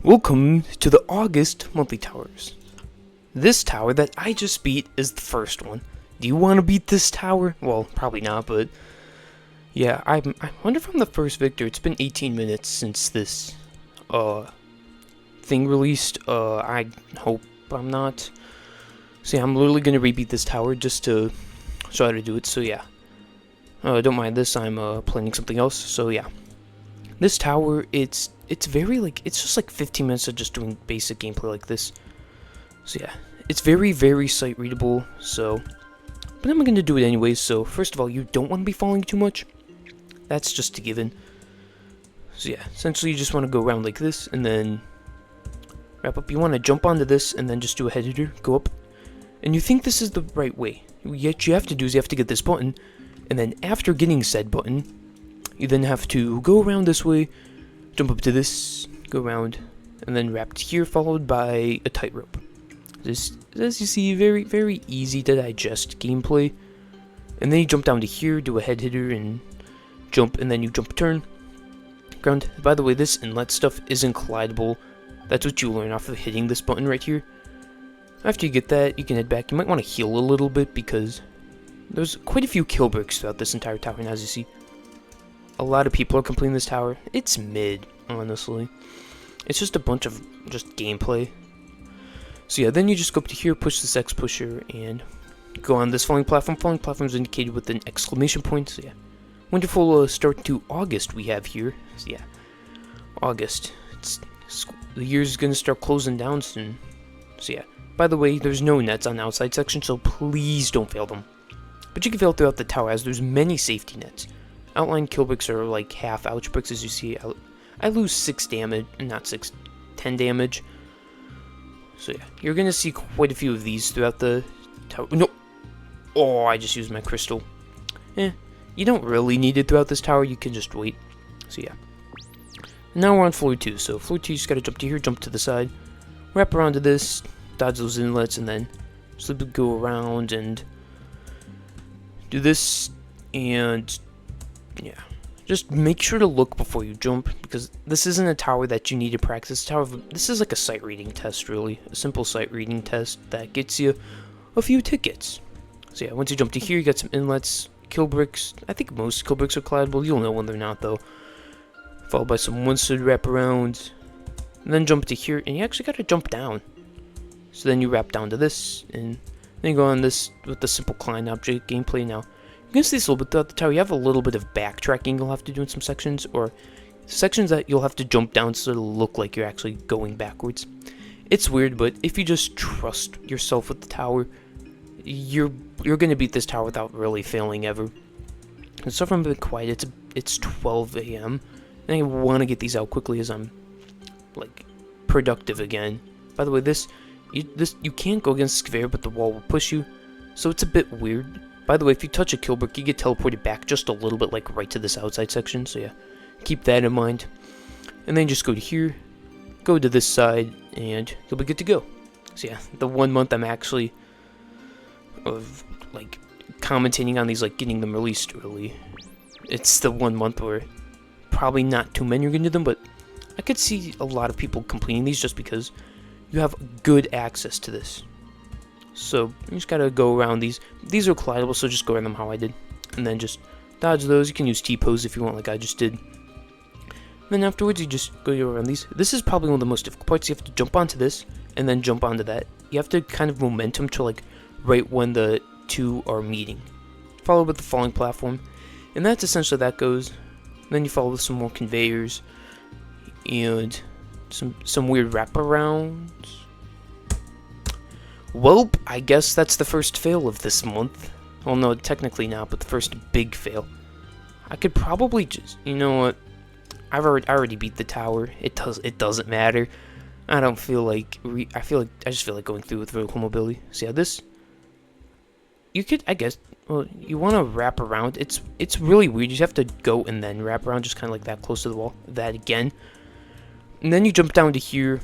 Welcome to the August monthly towers. This tower that I just beat is the first one. Do you want to beat this tower? Well, probably not, but yeah, I wonder if I'm the first victor. It's been 18 minutes since this thing released. I hope I'm not. So yeah, I'm literally gonna rebeat this tower just to show how to do it. So yeah, don't mind this. I'm planning something else. So yeah, this tower, it's very it's just like 15 minutes of just doing basic gameplay like this. So yeah, it's very sight readable. So, but I'm gonna do it anyways. So first of all, you don't want to be falling too much. That's just a given. So yeah, essentially you just want to go around like this and then wrap up. You want to jump onto this and then just do a head hitter, go up. And you think this is the right way. What you have to do is you have to get this button, and then after getting said button, you then have to go around this way, jump up to this, go around, and then wrapped here, followed by a tightrope. This, as you see, very easy to digest gameplay. And then you jump down to here, do a head hitter, and jump, and then you jump turn. Ground. By the way, this inlet stuff isn't collidable. That's what you learn off of hitting this button right here. After you get that, you can head back. You might want to heal a little bit because there's quite a few kill bricks throughout this entire tower, and as you see, a lot of people are completing this tower. It's mid, honestly. It's just a bunch of just gameplay. So yeah, then you just go up to here, push this X pusher, and go on this falling platform. Falling platform is indicated with an exclamation point. So yeah, wonderful start to August we have here. So yeah, August. The year's gonna start closing down soon. So yeah. By the way, there's no nets on the outside section, so please don't fail them. But you can fail throughout the tower as there's many safety nets. Outline kill bricks are like half ouch bricks, as you see. I lose 6 damage, not 6, 10 damage. So yeah, you're gonna see quite a few of these throughout the tower. No! Oh, I just used my crystal. You don't really need it throughout this tower, you can just wait. So yeah. Now we're on floor 2, so floor 2 you just gotta jump to here, jump to the side, wrap around to this, dodge those inlets, and then simply go around and do this, and yeah, just make sure to look before you jump, because this isn't a tower that you need to practice. This is like a sight reading test, really, a simple sight reading test that gets you a few tickets. So yeah, once you jump to here, you got some inlets, kill bricks. I think most kill bricks are collidable. You'll know when they're not, though. Followed by some one-sided wraparounds, and then jump to here, and you actually got to jump down. So then you wrap down to this, and then you go on this with the simple climb object gameplay. Now, you can see this a little bit throughout the tower. You have a little bit of backtracking you'll have to do in some sections, or sections that you'll have to jump down so it'll look like you're actually going backwards. It's weird, but if you just trust yourself with the tower, you're gonna beat this tower without really failing ever. And so far I'm a bit quiet. It's 12 a.m. and I want to get these out quickly as I'm like productive again. By the way, you can't go against Square, but the wall will push you, so it's a bit weird. By the way, if you touch a kill brick, you get teleported back just a little bit, like right to this outside section, so yeah, keep that in mind. And then just go to here, go to this side, and you'll be good to go. So yeah, the 1 month I'm actually like commentating on these, like getting them released early. It's the 1 month where probably not too many are gonna do them, but I could see a lot of people completing these just because you have good access to this. So you just gotta go around these. These are collidable, so just go around them how I did, and then just dodge those. You can use T-pose if you want, like I just did. And then afterwards, you just go around these. This is probably one of the most difficult parts. You have to jump onto this, and then jump onto that. You have to kind of momentum to like right when the two are meeting. Followed with the falling platform, and that's essentially that goes. And then you follow with some more conveyors, and some weird wraparounds. Well, I guess that's the first fail of this month. Well, no, technically not, but the first big fail. I could probably just, you know what? I already beat the tower. It doesn't matter. I don't feel like I just feel like going through with vertical mobility. So yeah, this you could, I guess. Well, you want to wrap around. It's really weird. You just have to go and then wrap around, just kind of like that, close to the wall. That again. And then you jump down to here,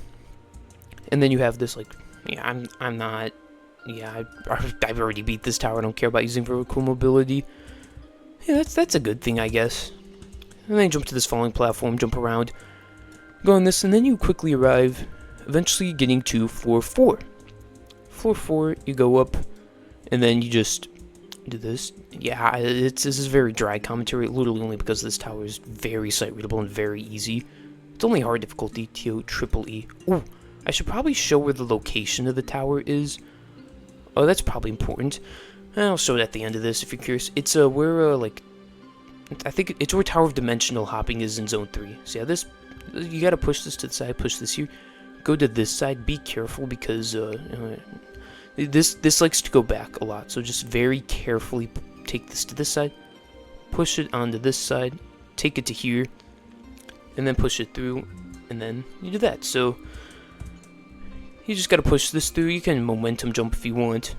and then you have this, like, yeah, I'm not, yeah, I've already beat this tower. I don't care about using vertical mobility. Yeah, that's a good thing, I guess. And then you jump to this falling platform, jump around, Go on this, and then you quickly arrive, eventually getting to floor 4. Floor 4, you go up, and then you just do this. Yeah, this is very dry commentary, literally only because this tower is very sight readable and very easy. It's only hard difficulty, ToEEE. Ooh, I should probably show where the location of the tower is. Oh, that's probably important. I'll show it at the end of this if you're curious. It's where like, I think it's where Tower of Dimensional Hopping is in Zone 3. So yeah, this, you gotta push this to the side, push this here. Go to this side, be careful because this likes to go back a lot. So just very carefully take this to this side, push it onto this side, take it to here, and then push it through, and then you do that. So you just gotta push this through. You can momentum jump if you want.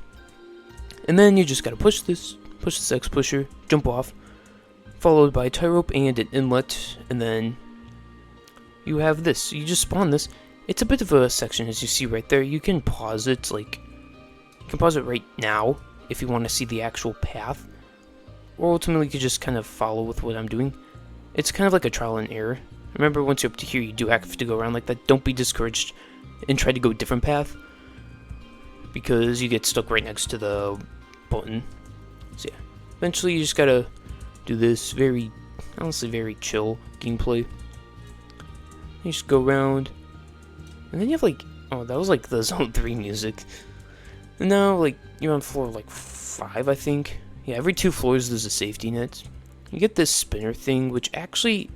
And then you just gotta push this X pusher, jump off, followed by a tie rope and an inlet, and then you have this. So you just spawn this. It's a bit of a section, as you see right there. You can pause it, like, you can pause it right now if you want to see the actual path, or ultimately you could just kind of follow with what I'm doing. It's kind of like a trial and error. Remember, once you're up to here, you do have to go around like that. Don't be discouraged and try to go a different path, because you get stuck right next to the button. So yeah, eventually you just gotta do this very, honestly, very chill gameplay. You just go around, and then you have like, oh, that was like the Zone 3 music. And now, like, you're on floor like 5, I think. Yeah, every 2 floors there's a safety net. You get this spinner thing, which actually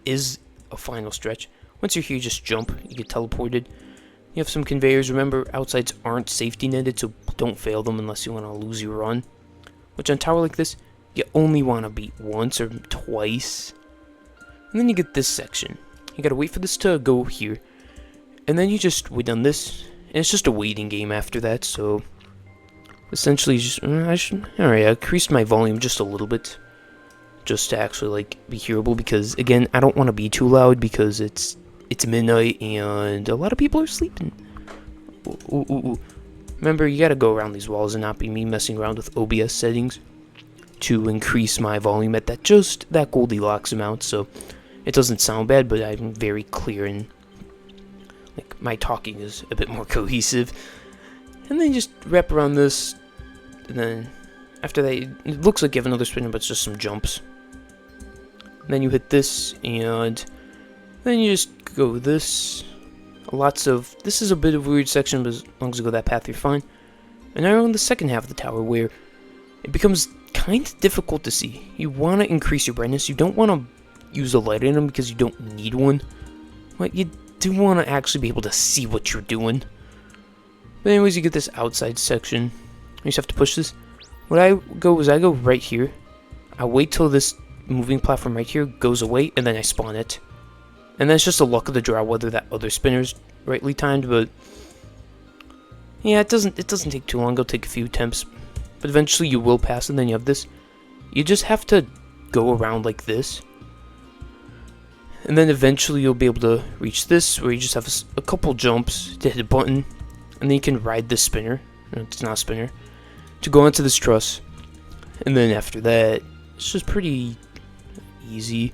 is a final stretch. Once you're here, you just jump, you get teleported. You have some conveyors. Remember, outsides aren't safety netted, so don't fail them unless you want to lose your run. Which on a tower like this, you only want to beat once or twice. And then you get this section. You gotta wait for this to go here. And then you just wait on this. And it's just a waiting game after that, so essentially just, alright, I increased my volume just a little bit. Just to actually, like, be hearable, because, again, I don't want to be too loud because it's midnight and a lot of people are sleeping. Ooh. Remember, you gotta go around these walls and not be me messing around with OBS settings to increase my volume at that Goldilocks amount, so it doesn't sound bad, but I'm very clear and, like, my talking is a bit more cohesive. And then just wrap around this, and then after that, it looks like you have another spinner, but it's just some jumps. And then you hit this, and then you just go this. This is a bit of a weird section, but as long as you go that path, you're fine. And now we're on the second half of the tower, where it becomes kind of difficult to see. You want to increase your brightness. You don't want to use a light item because you don't need one. But you do want to actually be able to see what you're doing. But anyways, you get this outside section. You just have to push this. What I go is I go right here. I wait till this moving platform right here goes away, and then I spawn it. And then it's just the luck of the draw whether that other spinner's rightly timed, but yeah, it doesn't take too long. It'll take a few attempts, but eventually you will pass. And then you have this. You just have to go around like this, and then eventually you'll be able to reach this, where you just have a couple jumps to hit a button, and then you can ride this spinner. No, it's not a spinner. To go onto this truss, and then after that, it's just pretty easy.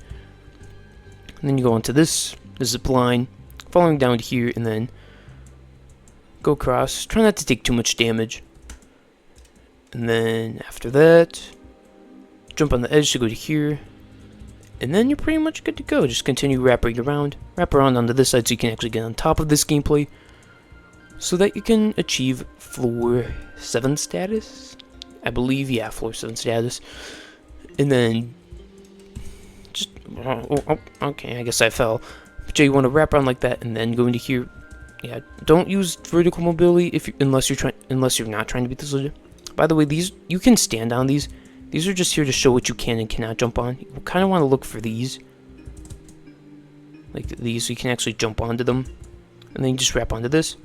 And then you go onto this, the zip line, following down here, and then go across. Try not to take too much damage. And then after that, jump on the edge to go to here, and then you're pretty much good to go. Just continue wrapping around, wrap around onto this side so you can actually get on top of this gameplay, so that you can achieve floor 7 status. I believe, yeah, floor 7 status. And then just, okay, I guess I fell. But yeah, you want to wrap around like that and then go into here. Yeah, don't use vertical mobility unless you're not trying to beat this legit. By the way, these, you can stand on these. These are just here to show what you can and cannot jump on. You kind of want to look for these, like these, so you can actually jump onto them. And then you just wrap onto this.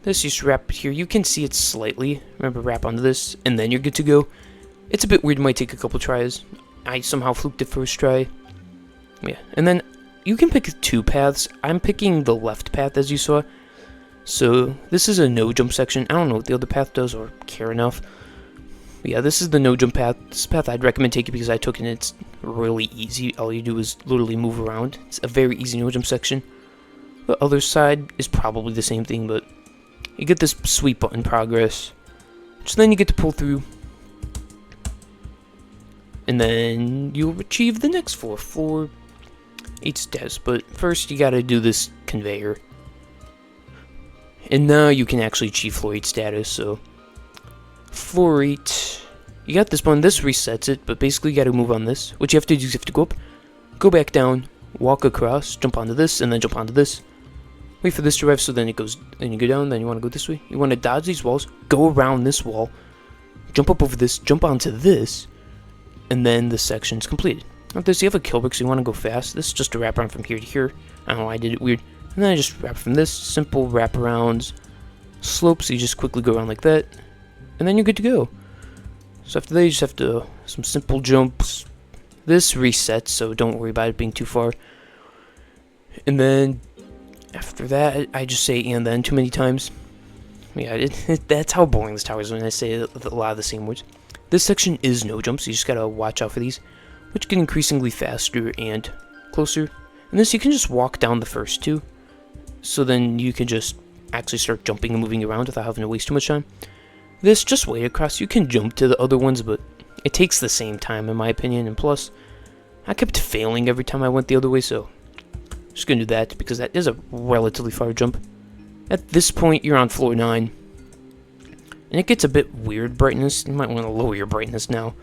This, you just wrap here. You can see it slightly. Remember, wrap onto this, and then you're good to go. It's a bit weird. It might take a couple tries. I somehow fluked it first try. Yeah, and then you can pick 2 paths. I'm picking the left path, as you saw. So this is a no jump section. I don't know what the other path does or care enough. But yeah, this is the no jump path. This path I'd recommend taking because I took it and it's really easy. All you do is literally move around. It's a very easy no jump section. The other side is probably the same thing, but you get this sweet button progress, which then you get to pull through, and then you'll achieve the next floor 8 steps. But first you gotta do this conveyor, and now you can actually achieve floor 8 status. So floor 8, you got this button, this resets it, but basically you gotta move on this. What you have to do is you have to go up, go back down, walk across, jump onto this, and then jump onto this. Wait for this to arrive, so then it goes, then you go down, then you want to go this way. You want to dodge these walls, go around this wall, jump up over this, jump onto this, and then this section's completed. After this, you have a kill brick, so you want to go fast. This is just a wraparound from here to here. I don't know why I did it weird. And then I just wrap from this, simple wraparounds, slopes, so you just quickly go around like that, and then you're good to go. So after that, you just have to, some simple jumps. This resets, so don't worry about it being too far. And then after that, I just say and then too many times. Yeah, that's how boring this tower is when I say a lot of the same words. This section is no jump, so you just gotta watch out for these, which get increasingly faster and closer. And this, you can just walk down the first two, so then you can just actually start jumping and moving around without having to waste too much time. This, just wait across. You can jump to the other ones, but it takes the same time in my opinion, and plus, I kept failing every time I went the other way, so I'm just gonna do that because that is a relatively far jump. At this point, you're on floor 9, and it gets a bit weird brightness. You might want to lower your brightness now.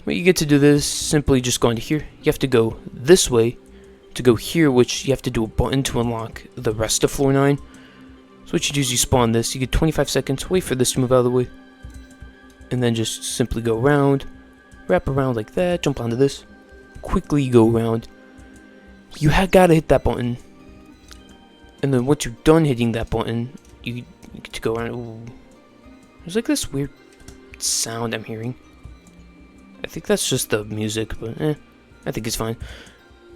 But you get to do this, simply just go into here. You have to go this way to go here, which you have to do a button to unlock the rest of floor 9. So what you do is you spawn this, you get 25 seconds, wait for this to move out of the way, and then just simply go around, wrap around like that, jump onto this, quickly go around. You gotta hit that button, and then once you're done hitting that button, you get to go around. Ooh. There's like this weird sound I'm hearing. I think that's just the music, but I think it's fine.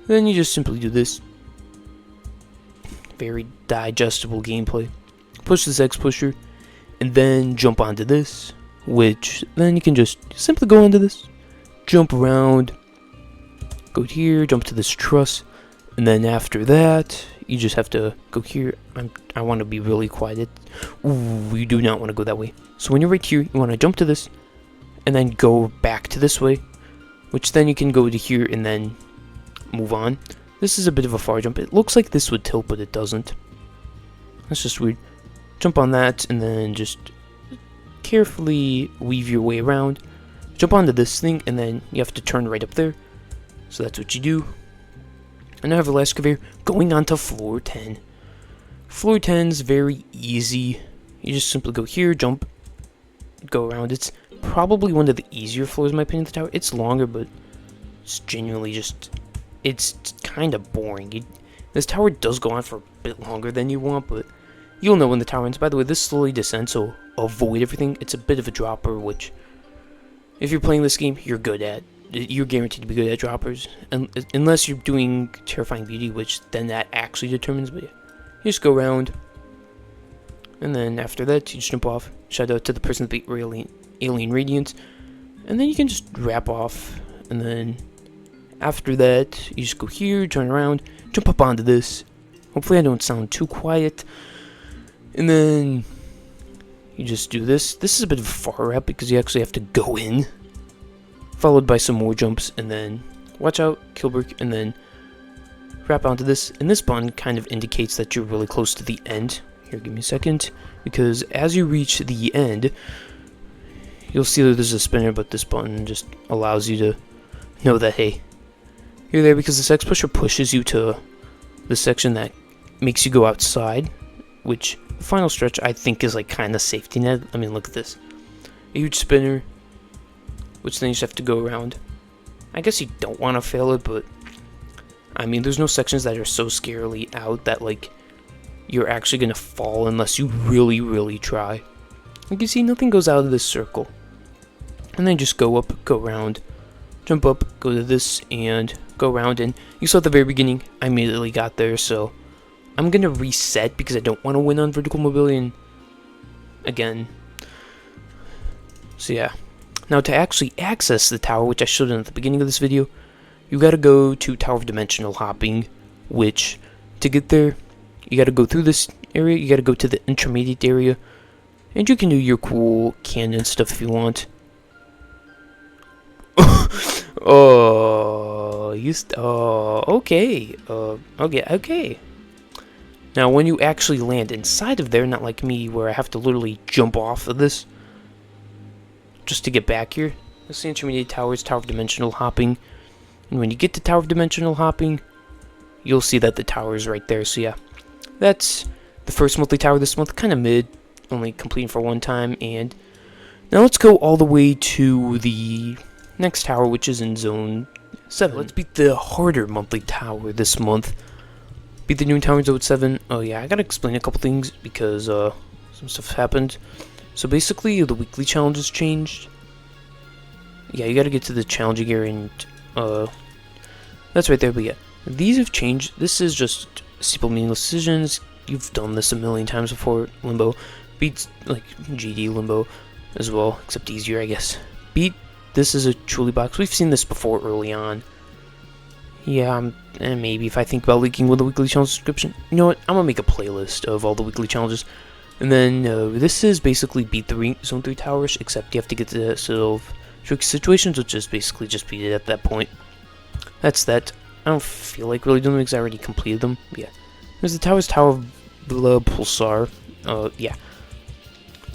Then you just simply do this. Very digestible gameplay. Push this X pusher, and then jump onto this, which then you can just simply go onto this, jump around, go here, jump to this truss, and then after that, you just have to go here. I want to be really quiet. Ooh, you do not want to go that way. So when you're right here, you want to jump to this, and then go back to this way, which then you can go to here and then move on. This is a bit of a far jump. It looks like this would tilt, but it doesn't. That's just weird. Jump on that, and then just carefully weave your way around. Jump onto this thing, and then you have to turn right up there. So that's what you do. And now I have a last conveyor going on to floor 10. Floor 10 is very easy. You just simply go here, jump, go around. It's probably one of the easier floors in my opinion of the tower. It's longer, but it's genuinely just, it's kind of boring. This tower does go on for a bit longer than you want, but you'll know when the tower ends. By the way, this slowly descends, so avoid everything. It's a bit of a dropper, which, if you're playing this game, you're good at. You're guaranteed to be good at droppers, and unless you're doing Terrifying Beauty, which then that actually determines. But yeah, you just go around, and then after that, you just jump off. Shout out to the person that beat Alien Radiance, and then you can just wrap off, and then after that, you just go here, turn around, jump up onto this. Hopefully I don't sound too quiet. And then you just do this. This is a bit of a far wrap because you actually have to go in, followed by some more jumps, and then watch out, kill brick, and then wrap onto this. And this button kind of indicates that you're really close to the end. Here, give me a second, because as you reach the end, you'll see that there's a spinner, but this button just allows you to know that, hey, you're there, because this X pusher pushes you to the section that makes you go outside, which final stretch I think is like kind of safety net. I mean, look at this, a huge spinner, which then you just have to go around. I guess you don't want to fail it, but I mean, there's no sections that are so scarily out that like you're actually gonna fall unless you really try. Like you see, nothing goes out of this circle, and then just go up, go around, jump up, go to this, and go around. And you saw at the very beginning, I immediately got there, so I'm gonna reset because I don't want to win on vertical mobility and again. So yeah, now to actually access the tower, which I showed at the beginning of this video, you gotta go to Tower of Dimensional Hopping, which to get there, you gotta go through this area, you gotta go to the intermediate area, and you can do your cool cannon stuff if you want. Oh, okay. Okay. Now, when you actually land inside of there, not like me, where I have to literally jump off of this just to get back here. That's the intermediate tower, is Tower of Dimensional Hopping. And when you get to Tower of Dimensional Hopping, you'll see that the tower is right there. So yeah, that's the first monthly tower this month. Kind of mid, only completing for one time. And now let's go all the way to the next tower, which is in Zone 7. Let's beat the harder monthly tower this month. Beat the new tower in Zone 7. Oh yeah, I gotta explain a couple things because some stuff happened. So basically, the weekly challenges changed. Yeah, you gotta get to the challenging area, and that's right there. But yeah, these have changed. This is just simple meaningless decisions. You've done this a million times before. Limbo beats like GD Limbo as well, except easier, I guess. Beat. This is a truly box. We've seen this before early on. Yeah, and maybe if I think about leaking with the weekly challenge subscription, you know what? I'm gonna make a playlist of all the weekly challenges. And then this is basically beat the Zone 3 towers, except you have to get to sort of tricky situations, which is basically just beat it at that point. That's that. I don't feel like really doing them because I already completed them. But yeah, there's the Tower of the Pulsar. Yeah.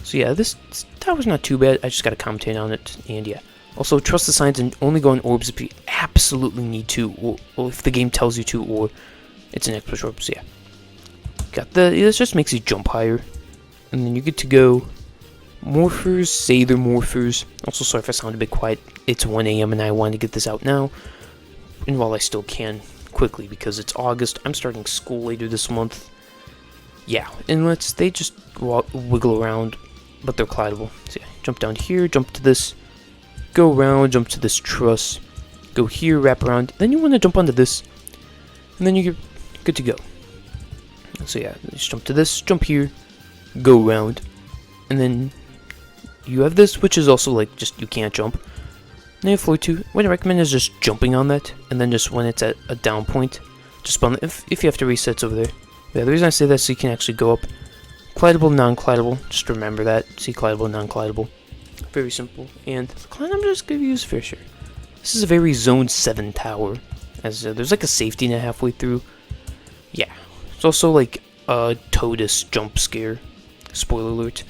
So yeah, this tower's not too bad. I just gotta commentate on it, and yeah. Also, trust the signs and only go on orbs if you absolutely need to, or if the game tells you to, or it's an extra orb. So yeah, got this just makes you jump higher, and then you get to go. Morphers, say they're morphers. Also, sorry if I sound a bit quiet. It's 1 AM and I wanted to get this out now, and while I still can, quickly because it's August. I'm starting school later this month. Yeah, and they just wiggle around, but they're collidable. So yeah, jump down here, jump to this. Go around, jump to this truss, go here, wrap around, then you want to jump onto this, and then you're good to go. So yeah, just jump to this, jump here, go around, and then you have this, which is also like just you can't jump. Then you have floor 2. What I recommend is just jumping on that, and then just when it's at a down point, just spawn it. If you have to reset, it's over there. Yeah, the reason I say that is so you can actually go up. Collidable, non-collidable, just remember that. See, collidable, non-collidable. Very simple, and the client I'm just going to use Fisher. This is a very Zone 7 tower, as there's like a safety net halfway through. Yeah, it's also like a ToEEE jump scare. Spoiler alert.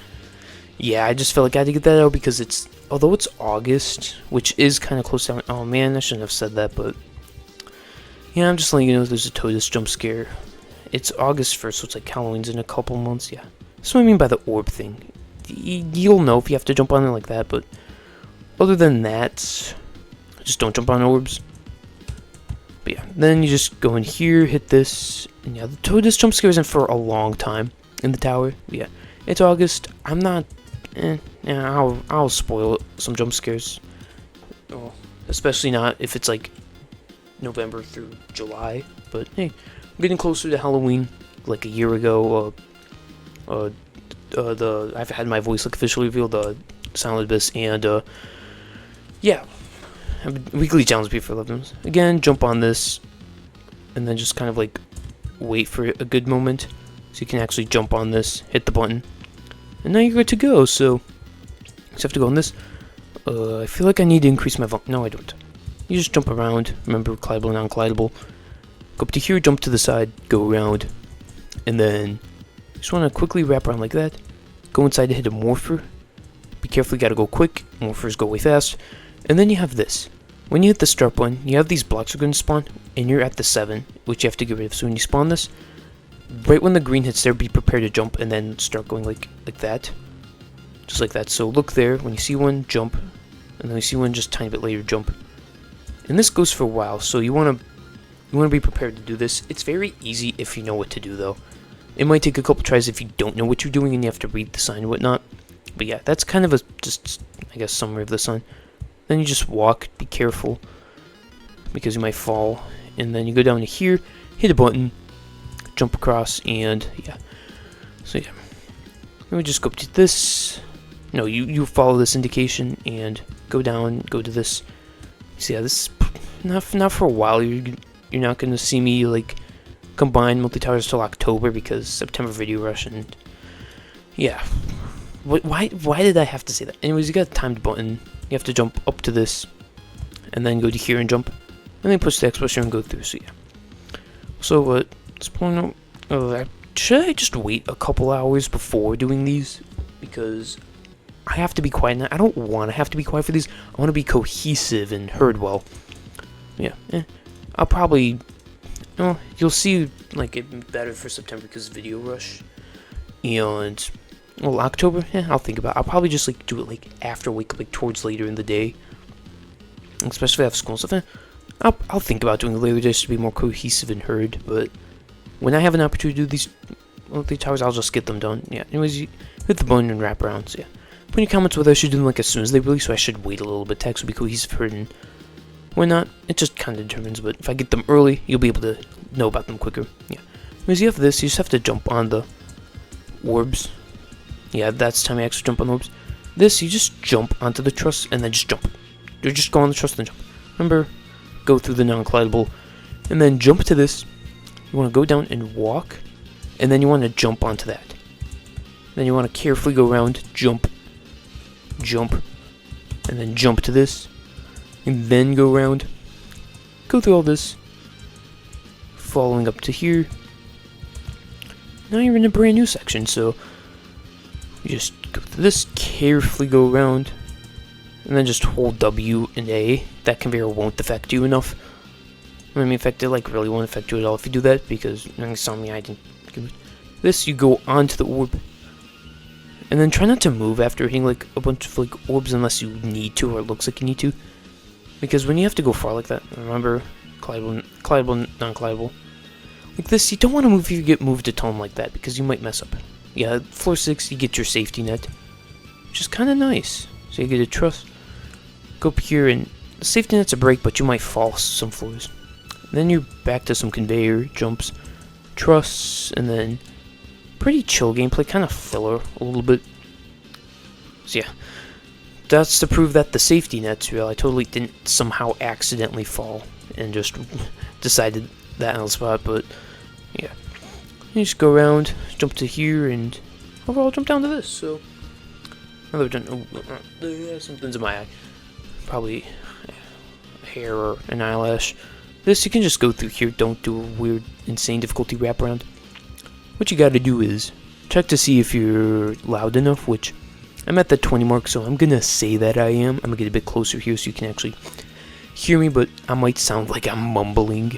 Yeah, I just felt like I had to get that out because although it's August, which is kind of close down. Oh man, I shouldn't have said that, but yeah, I'm just letting you know there's a ToEEE jump scare. It's August 1st, so it's like Halloween's in a couple months. Yeah, that's what I mean by the orb thing. You'll know if you have to jump on it like that, but other than that, just don't jump on orbs. But yeah, then you just go in here, hit this, and yeah, the ToEEE jump scare isn't for a long time in the tower. But yeah, it's August. I'm not. Yeah, I'll spoil some jump scares. Oh, especially not if it's like November through July. But hey, I'm getting closer to Halloween. Like a year ago, I've had my voice like officially revealed, the Silent Abyss, and yeah, weekly challenge before 11. Again, jump on this, and then just kind of like wait for a good moment, so you can actually jump on this, hit the button, and now you're good to go. So you just have to go on this. I feel like I need to increase my volume. No, I don't. You just jump around. Remember, collidable, non-collidable. Go up to here, jump to the side, go around, and then just want to quickly wrap around like that. Go inside to hit a morpher. Be careful, you gotta go quick. Morphers go way fast. And then you have this. When you hit the start button, you have these blocks are going to spawn, and you're at the 7, which you have to get rid of. So when you spawn this, right when the green hits there, be prepared to jump, and then start going like that. Just like that. So look there, when you see one, jump. And then you see one just a tiny bit later, jump. And this goes for a while, so you want to be prepared to do this. It's very easy if you know what to do, though. It might take a couple tries if you don't know what you're doing and you have to read the sign and whatnot. But yeah, that's kind of a, just, I guess, summary of the sign. Then you just walk, be careful, because you might fall. And then you go down to here, hit a button, jump across, and yeah. So yeah. Then we just go up to this. No, you follow this indication and go down, go to this. So yeah, this is not for a while. You're not going to see me, like, combine monthly towers till October because September video rush, and yeah. Why did I have to say that? Anyways, you got a timed button. You have to jump up to this, and then go to here and jump, and then push the X button and go through. So yeah. So let's point out. Should I just wait a couple hours before doing these? Because I have to be quiet. And I don't want to have to be quiet for these. I want to be cohesive and heard well. Yeah. I'll probably. You'll see like it better for September because video rush. And well, October. I'll think about it. I'll probably just like do it like after wake up, like towards later in the day. Especially if I have school and stuff. I'll think about doing it later just to be more cohesive and heard. But when I have an opportunity to do these monthly towers, I'll just get them done. Yeah. Anyways, you hit the button and wrap around. So yeah. Put in your comments whether I should do them like as soon as they release, so I should wait a little bit. Text will be cohesive, heard, and why not? It just kind of determines. But if I get them early, you'll be able to know about them quicker. Yeah. Anyways, you have this. You just have to jump on the orbs. Yeah, that's the time you actually jump on the orbs. This, you just jump onto the truss and then just jump. You just go on the truss and then jump. Remember, go through the non-collidable, and then jump to this. You want to go down and walk, and then you want to jump onto that. Then you want to carefully go around, jump, and then jump to this, and then go around, go through all this, following up to here. Now you're in a brand new section, so you just go through this, carefully go around, and then just hold W and A. That conveyor won't affect you enough. I mean, in fact, it like really won't affect you at all if you do that, because you saw me, I didn't give it. This, you go onto the orb, and then try not to move after hitting like a bunch of like orbs unless you need to or it looks like you need to, because when you have to go far like that, remember, collidable, non-collidable, like this, you don't want to move if you get moved a ton like that, because you might mess up. Yeah, floor 6, you get your safety net, which is kind of nice. So you get a truss, go up here, and the safety net's a break, but you might fall some floors. And then you're back to some conveyor jumps, truss, and then pretty chill gameplay, kind of filler a little bit. So yeah, that's to prove that the safety net's real. I totally didn't somehow accidentally fall and just decided that on the spot, but yeah. You just go around, jump to here, and overall jump down to this. So now that we're done, something's in my eye, probably a hair or an eyelash. This, you can just go through here, don't do a weird, insane difficulty wraparound. What you gotta do is check to see if you're loud enough, which I'm at the 20 mark, so I'm gonna say that I am. I'm gonna get a bit closer here so you can actually hear me, but I might sound like I'm mumbling.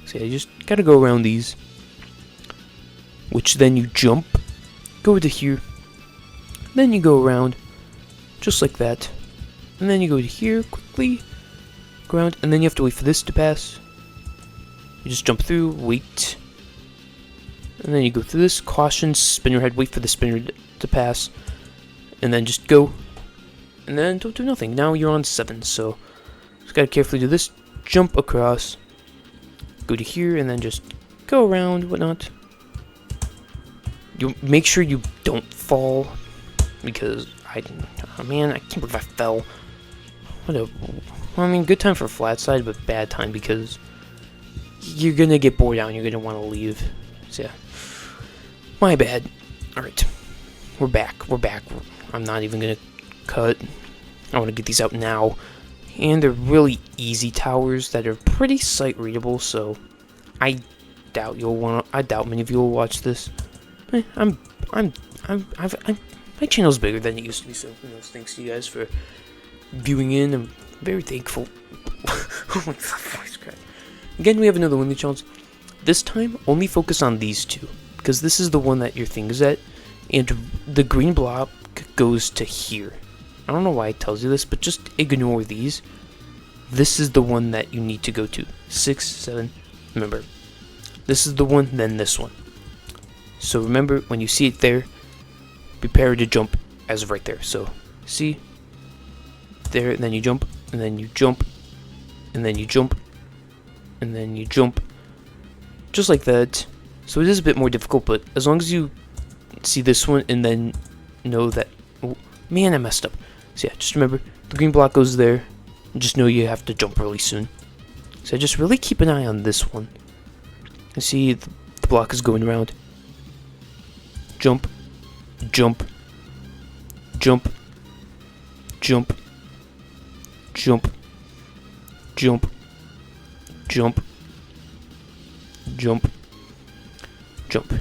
So yeah, you just gotta go around these, which then you jump, go to here, then you go around, just like that, and then you go to here quickly, go around, and then you have to wait for this to pass. You just jump through, wait, and then you go through this, caution, spin your head, wait for the spinner to pass, and then just go, and then don't do nothing. Now you're on 7, so just gotta carefully do this, jump across, go to here, and then just go around, whatnot. You make sure you don't fall, because I can't believe I fell. I mean, good time for flat side, but bad time because you're gonna get bored out and you're gonna want to leave. So yeah, my bad. All right, we're back. I'm not even gonna cut. I want to get these out now, and they're really easy towers that are pretty sight readable. So I doubt many of you will watch this. My channel's bigger than it used to be, so thanks to you guys for viewing in. I'm very thankful. Oh my god, voice crack. Again, we have another one of the channels. This time, only focus on these two, because this is the one that your thing is at, and the green block goes to here. I don't know why it tells you this, but just ignore these. This is the one that you need to go to. 6, 7, remember. This is the one, then this one. So remember, when you see it there, prepare to jump as of right there. So, see? There, and then you jump, and then you jump, and then you jump, and then you jump. Just like that. So it is a bit more difficult, but as long as you see this one, and then know that... Oh, man, I messed up. So yeah, just remember, the green block goes there, and just know you have to jump really soon. So just really keep an eye on this one. And see, the block is going around. Jump, jump, jump, jump, jump, jump, jump, jump, jump. Now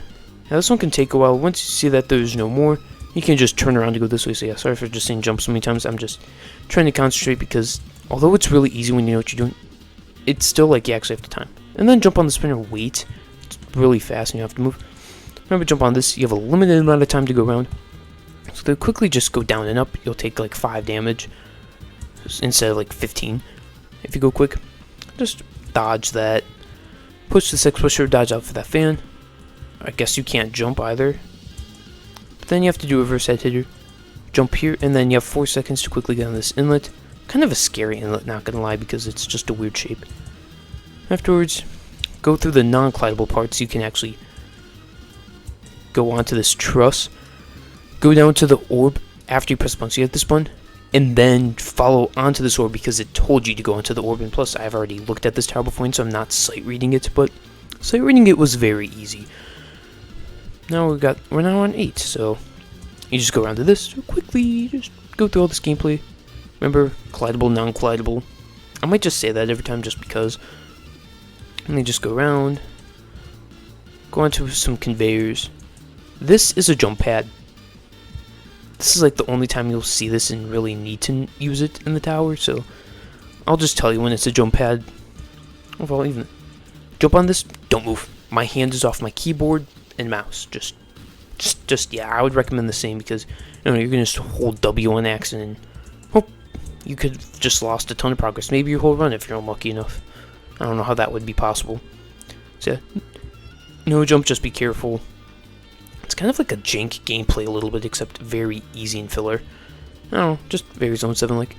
this one can take a while. Once you see that there's no more, you can just turn around to go this way. So yeah, sorry for just saying jump so many times. I'm just trying to concentrate because although it's really easy when you know what you're doing, it's still like you actually have to time. And then jump on the spinner, wait. It's really fast and you have to move. Remember, jump on this, you have a limited amount of time to go around. So they'll quickly just go down and up. You'll take like 5 damage instead of like 15. If you go quick, just dodge that. Push the X pusher, dodge out for that fan. I guess you can't jump either. But then you have to do a reverse head hitter. Jump here, and then you have 4 seconds to quickly get on this inlet. Kind of a scary inlet, not gonna lie, because it's just a weird shape. Afterwards, go through the non-collidable parts. You can actually go onto this truss, go down to the orb after you press the button. So you have this button, and then follow onto this orb because it told you to go onto the orb. And plus, I've already looked at this tower before, so I'm not sight reading it, but sight reading it was very easy. Now we're now on 8, so you just go around to this quickly. Just go through all this gameplay. Remember, collidable, non-collidable. I might just say that every time just because. And then just go around, go onto some conveyors. This is a jump pad. This is like the only time you'll see this and really need to use it in the tower, so I'll just tell you when it's a jump pad. Overall, even jump on this, don't move. My hand is off my keyboard and mouse. Just yeah, I would recommend the same because you know you're gonna just hold W on accident. Oh, you could have just lost a ton of progress. Maybe your whole run if you're unlucky enough. I don't know how that would be possible. So yeah, no jump, just be careful. It's kind of like a jank gameplay a little bit, except very easy and filler. I don't know, just very Zone 7 like.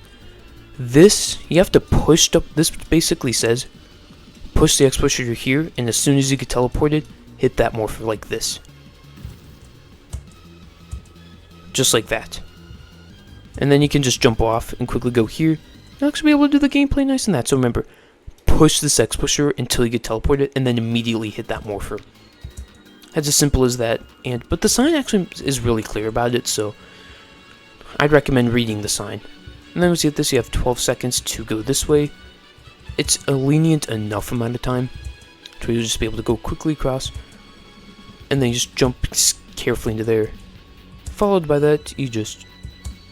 This, you have to push up. This basically says, push the X pusher to here, and as soon as you get teleported, hit that morpher like this. Just like that. And then you can just jump off and quickly go here. You'll actually be able to do the gameplay nice and that. So remember, push this X pusher until you get teleported, and then immediately hit that morpher. It's as simple as that. But the sign actually is really clear about it, so I'd recommend reading the sign. And then once you get this, you have 12 seconds to go this way. It's a lenient enough amount of time to you'll just be able to go quickly across, and then you just jump carefully into there. Followed by that, you just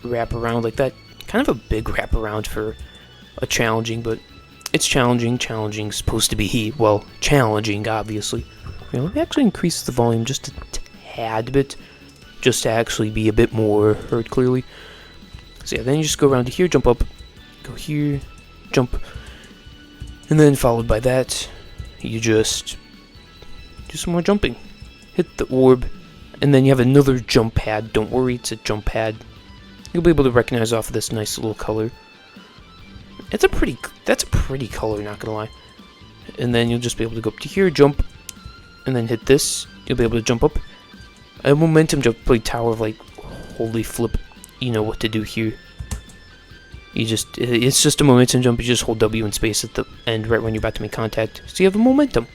wrap around like that. Kind of a big wrap around for a challenging, but it's challenging. Challenging supposed to be, well, challenging, obviously. You know, let me actually increase the volume just a tad bit, just to actually be a bit more heard clearly. So yeah, then you just go around to here, jump up, go here, jump, and then followed by that, you just do some more jumping. Hit the orb, and then you have another jump pad. Don't worry, it's a jump pad. You'll be able to recognize off of this nice little color. That's a pretty color, not gonna lie. And then you'll just be able to go up to here, jump, and then hit this. You'll be able to jump up. A momentum jump, play tower of like, holy flip, you know what to do here. It's just a momentum jump. You just hold W and space at the end right when you're about to make contact. So you have a momentum.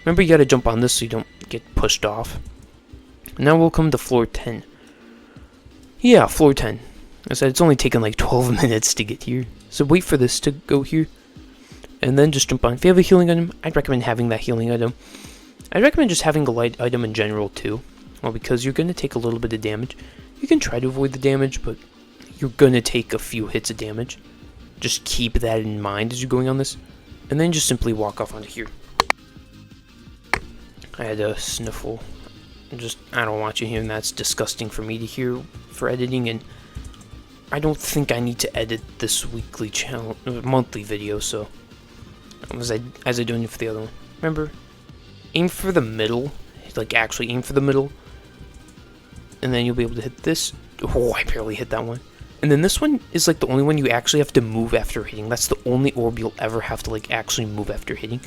Remember, you gotta jump on this so you don't get pushed off. Now we'll come to floor 10. Yeah, floor 10. I said it's only taken like 12 minutes to get here. So wait for this to go here. And then just jump on. If you have a healing item, I'd recommend having that healing item. I'd recommend just having a light item in general too. Well, because you're going to take a little bit of damage. You can try to avoid the damage, but you're going to take a few hits of damage. Just keep that in mind as you're going on this. And then just simply walk off onto here. I had a sniffle. I don't want you hearing that. It's disgusting for me to hear for editing, and I don't think I need to edit this weekly channel, monthly video, so as I doing it for the other one. Remember, aim for the middle, like actually aim for the middle, and then you'll be able to hit this. Oh, I barely hit that one. And then this one is like the only one you actually have to move after hitting. That's the only orb you'll ever have to like actually move after hitting.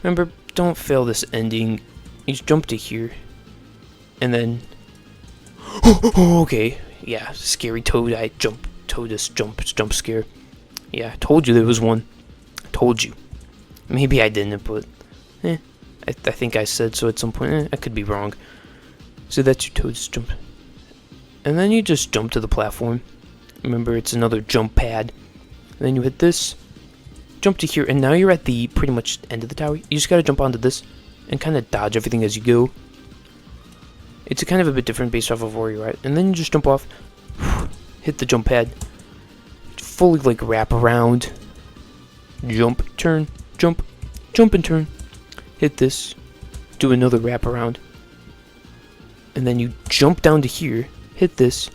Remember, don't fail this ending. You just jump to here, and then okay, yeah, scary toad. Toadus jump scare. Yeah, I told you there was one. I told you. Maybe I didn't, but I think I said so at some point. I could be wrong. So that's your toes jump. And then you just jump to the platform. Remember, it's another jump pad. And then you hit this, jump to here, and now you're at the pretty much end of the tower. You just gotta jump onto this and kind of dodge everything as you go. It's kind of a bit different based off of where you're at. And then you just jump off, hit the jump pad, fully like wrap around, jump, turn, jump, jump and turn, hit this, do another wrap around, and then you jump down to here, hit this,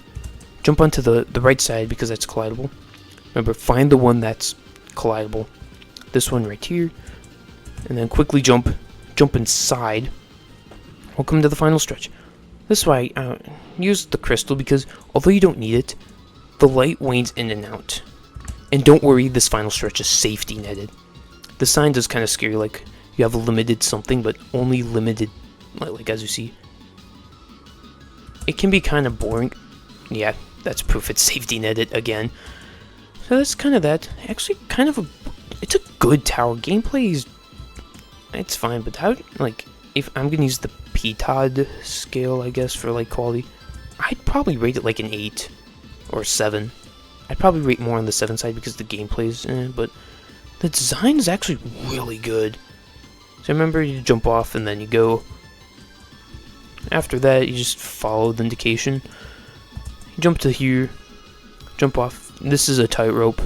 jump onto the right side because that's collidable. Remember, find the one that's collidable. This one right here, and then quickly jump inside. Welcome to the final stretch. This is why I use the crystal, because although you don't need it, the light wanes in and out. And don't worry, this final stretch is safety netted. The sign does kind of scare you, like you have a limited something, but only limited, like as you see. It can be kind of boring. Yeah, that's proof it's safety netted again. So that's kind of that. Actually, kind of it's a good tower. Gameplay is, it's fine, but how, like, if I'm gonna use the PTOD scale, I guess, for like quality, I'd probably rate it like an 8 or 7. I'd probably rate more on the 7 side because the gameplay is, but the design is actually really good. So remember, you jump off and then you go. After that, you just follow the indication. You jump to here, jump off. This is a tightrope.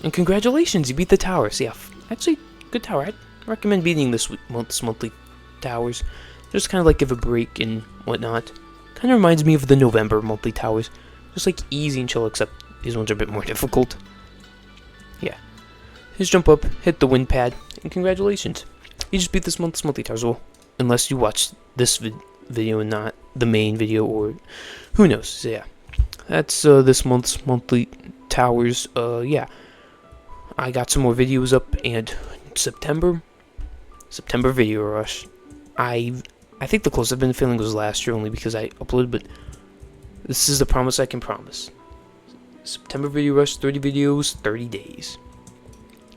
And congratulations, you beat the tower. So yeah, actually, good tower. I'd recommend beating this monthly towers. Just kind of like give a break and whatnot. Kind of reminds me of the Novermber monthly towers. Just like easy and chill, except these ones are a bit more difficult. Yeah. Just jump up, hit the wind pad, and congratulations. You just beat this month's monthly towers. Well, unless you watch this video and not the main video, or who knows. So yeah. That's this month's monthly towers. Yeah. I got some more videos up, and September video rush. I think the closest I've been feeling was last year, only because I uploaded, but this is the promise I can promise. September video rush, 30 videos, 30 days.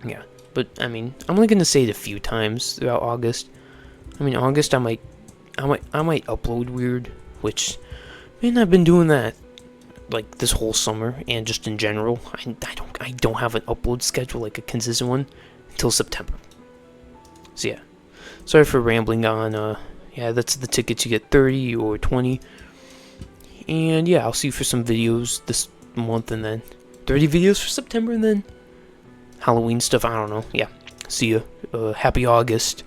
Yeah, but I mean, I'm only gonna say it a few times throughout August. I mean, August I might upload weird, which, man, I've been doing that like this whole summer and just in general. I don't have an upload schedule, like a consistent one, until September. So yeah, sorry for rambling on. Yeah, that's the tickets. You get 30 or 20. And yeah, I'll see you for some videos this month, and then 30 videos for September, and then Halloween stuff. I don't know. Yeah, see you. Happy August.